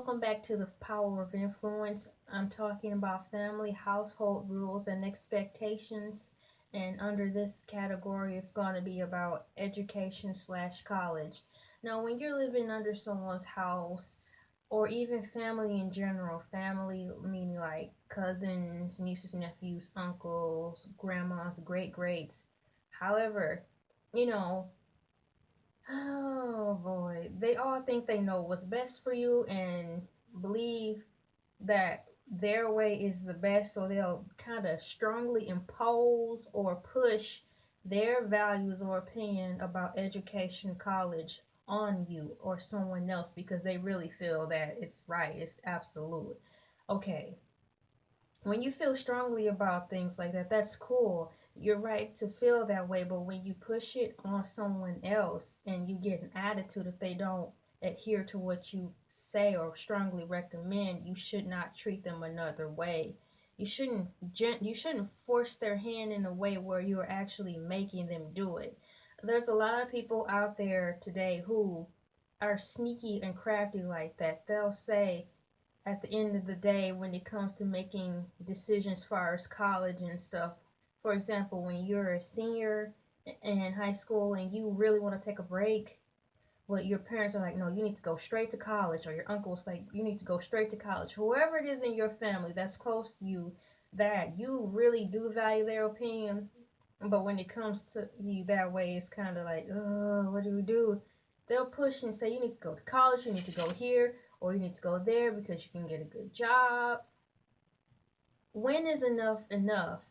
welcome back to the power of influence. I'm talking about family, household rules, and expectations. And under this category, it's going to be about education slash college. Now, when you're living under someone's house, or even family in general, family meaning like cousins, nieces, nephews, uncles, grandmas, great greats. However, you know, oh boy, they all think they know what's best for you and believe that their way is the best, so they'll kind of strongly impose or push their values or opinion about education, college on you or someone else because they really feel that it's right, it's absolute. Okay, when you feel strongly about things like that, that's cool. You're right to feel that way, but when you push it on someone else and you get an attitude if they don't adhere to what you say or strongly recommend, you should not treat them another way. You shouldn't force their hand in a way where you're actually making them do it. There's a lot of people out there today who are sneaky and crafty like that. They'll say, at the end of the day, when it comes to making decisions as far as college and stuff. For example, when you're a senior in high school and you really want to take a break, but your parents are like, no, you need to go straight to college, or your uncle's like, you need to go straight to college. Whoever it is in your family that's close to you that you really do value their opinion, but when it comes to you that way, it's kind of like, oh, what do we do? They'll push and say, you need to go to college, you need to go here, or you need to go there because you can get a good job. When is enough enough?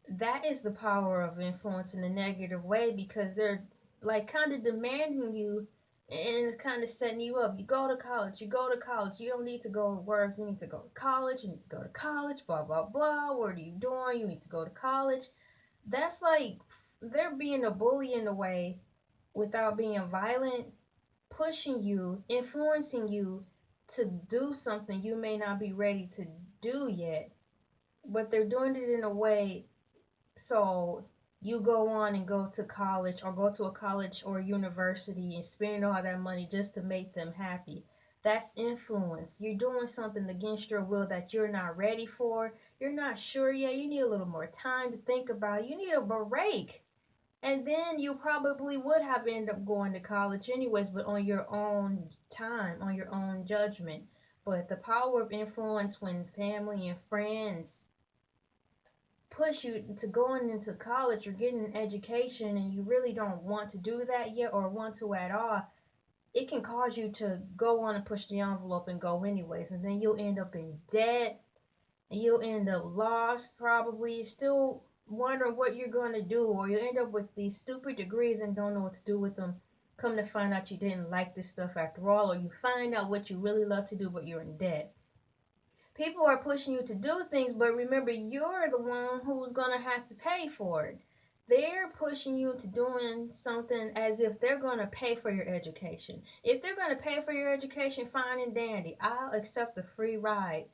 That is the power of influence in a negative way because they're like kind of demanding you and it's kind of setting you up. You go to college, you go to college. You don't need to go to work. You need to go to college. You need to go to college. Blah blah blah. What are you doing? You need to go to college. That's like they're being a bully in a way without being violent, pushing you, influencing you to do something you may not be ready to do yet, but they're doing it in a way so you go on and go to college or go to a college or university and spend all that money just to make them happy. That's influence. You're doing something against your will that you're not ready for. You're not sure yet. You need a little more time to think about it. You need a break. And then you probably would have ended up going to college anyways, but on your own time, on your own judgment. But the power of influence when family and friends push you to going into college or getting an education and you really don't want to do that yet or want to at all, it can cause you to go on and push the envelope and go anyways. And then you'll end up in debt and you'll end up lost, probably still wondering what you're going to do, or you end up with these stupid degrees and don't know what to do with them. Come to find out you didn't like this stuff after all, or you find out what you really love to do, but you're in debt. People are pushing you to do things, but remember, you're the one who's going to have to pay for it. They're pushing you to doing something as if they're going to pay for your education. If they're going to pay for your education, fine and dandy. I'll accept a free ride.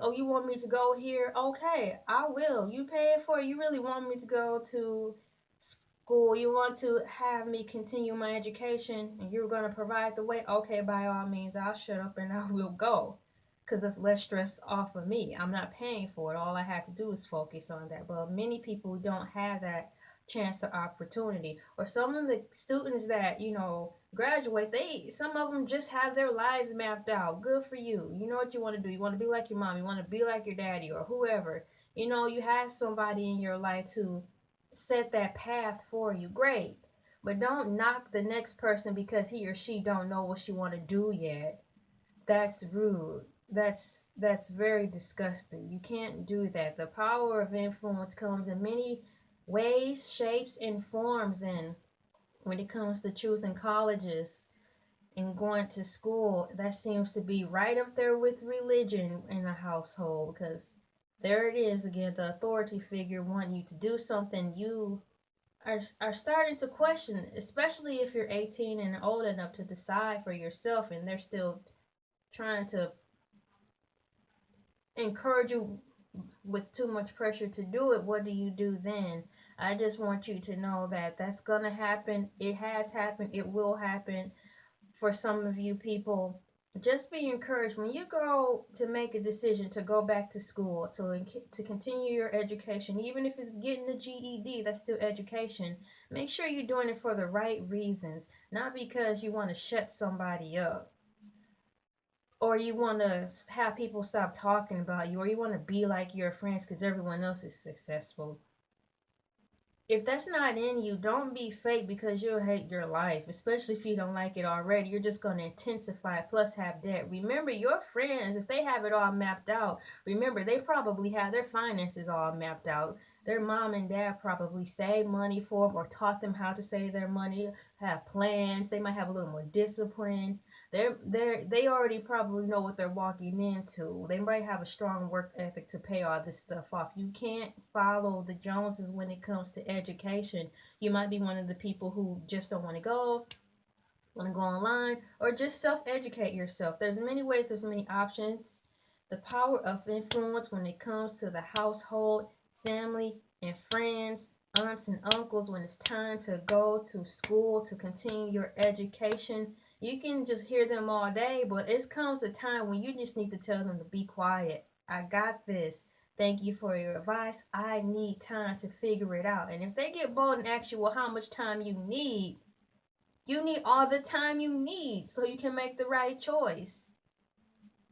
Oh, you want me to go here? Okay, I will. You pay it for it. You really want me to go to school? You want to have me continue my education and you're going to provide the way? Okay, by all means, I'll shut up and I will go because that's less stress off of me. I'm not paying for it. All I have to do is focus on that. But many people don't have that chance or opportunity. Or some of the students that, graduate, some of them just have their lives mapped out. Good for you. You know what you want to do. You want to be like your mom. You want to be like your daddy or whoever. You have somebody in your life to set that path for you. Great. But don't knock the next person because he or she don't know what you want to do yet. That's rude. That's very disgusting. You can't do that. The power of influence comes in many ways, shapes, and forms. And when it comes to choosing colleges and going to school, that seems to be right up there with religion in a household because there it is again, the authority figure wanting you to do something you are starting to question, especially if you're 18 and old enough to decide for yourself and they're still trying to encourage you with too much pressure to do it. What do you do then? I just want you to know that that's gonna happen. It has happened. It will happen for some of you people. Just be encouraged when you go to make a decision to go back to school to continue your education, even if it's getting a GED, that's still education. Make sure you're doing it for the right reasons, not because you want to shut somebody up, or you want to have people stop talking about you, or you want to be like your friends because everyone else is successful. If that's not in you, don't be fake because you'll hate your life, especially if you don't like it already. You're just going to intensify it plus have debt. Remember, your friends, if they have it all mapped out, remember, they probably have their finances all mapped out. Their mom and dad probably saved money for them or taught them how to save their money, have plans. They might have a little more discipline. They already probably know what they're walking into. They might have a strong work ethic to pay all this stuff off. You can't follow the Joneses when it comes to education. You might be one of the people who just don't want to go online, or just self-educate yourself. There's many ways, there's many options. The power of influence when it comes to the household, family, and friends, aunts and uncles, when it's time to go to school to continue your education. You can just hear them all day, but it comes a time when you just need to tell them to be quiet. I got this. Thank you for your advice. I need time to figure it out. And if they get bold and ask you, well, how much time you need all the time you need so you can make the right choice.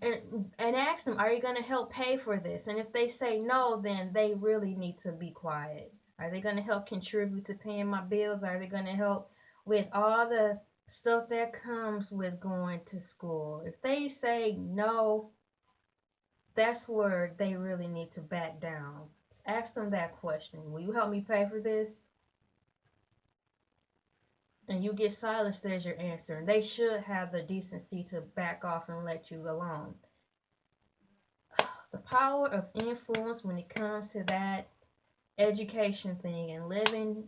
And ask them, are you going to help pay for this? And if they say no, then they really need to be quiet. Are they going to help contribute to paying my bills? Are they going to help with all the stuff that comes with going to school? If they say no, that's where they really need to back down. Ask them that question. Will you help me pay for this? And you get silenced, there's your answer. And they should have the decency to back off and let you alone. The power of influence when it comes to that education thing and living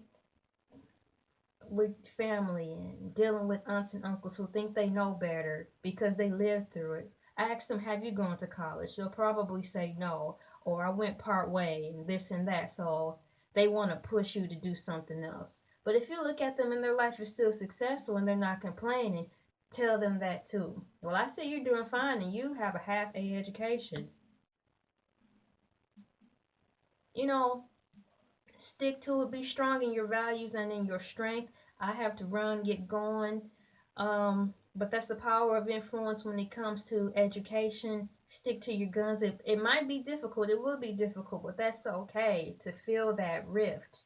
with family and dealing with aunts and uncles who think they know better because they lived through it. Ask them, have you gone to college? They'll probably say no, or I went part way and this and that. So they want to push you to do something else. But if you look at them and their life is still successful and they're not complaining, tell them that too. Well, I see you're doing fine and you have a half A education. You know, stick to it, be strong in your values and in your strength. I have to run, get going. But that's the power of influence when it comes to education. Stick to your guns. It might be difficult, it will be difficult, but that's okay to feel that rift.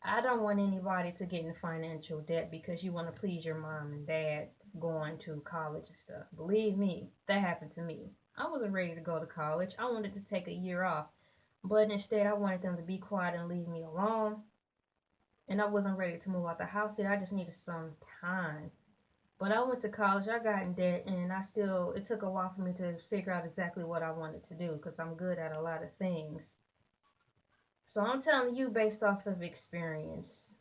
I don't want anybody to get in financial debt because you want to please your mom and dad going to college and stuff. Believe me, that happened to me. I wasn't ready to go to college. I wanted to take a year off, but instead I wanted them to be quiet and leave me alone. And I wasn't ready to move out the house yet. I just needed some time. But I went to college, I got in debt, and it took a while for me to figure out exactly what I wanted to do because I'm good at a lot of things. So I'm telling you based off of experience.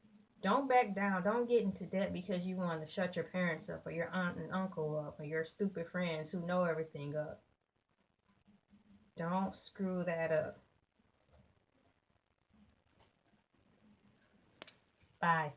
Don't back down. Don't get into debt because you want to shut your parents up or your aunt and uncle up or your stupid friends who know everything up. Don't screw that up. Bye.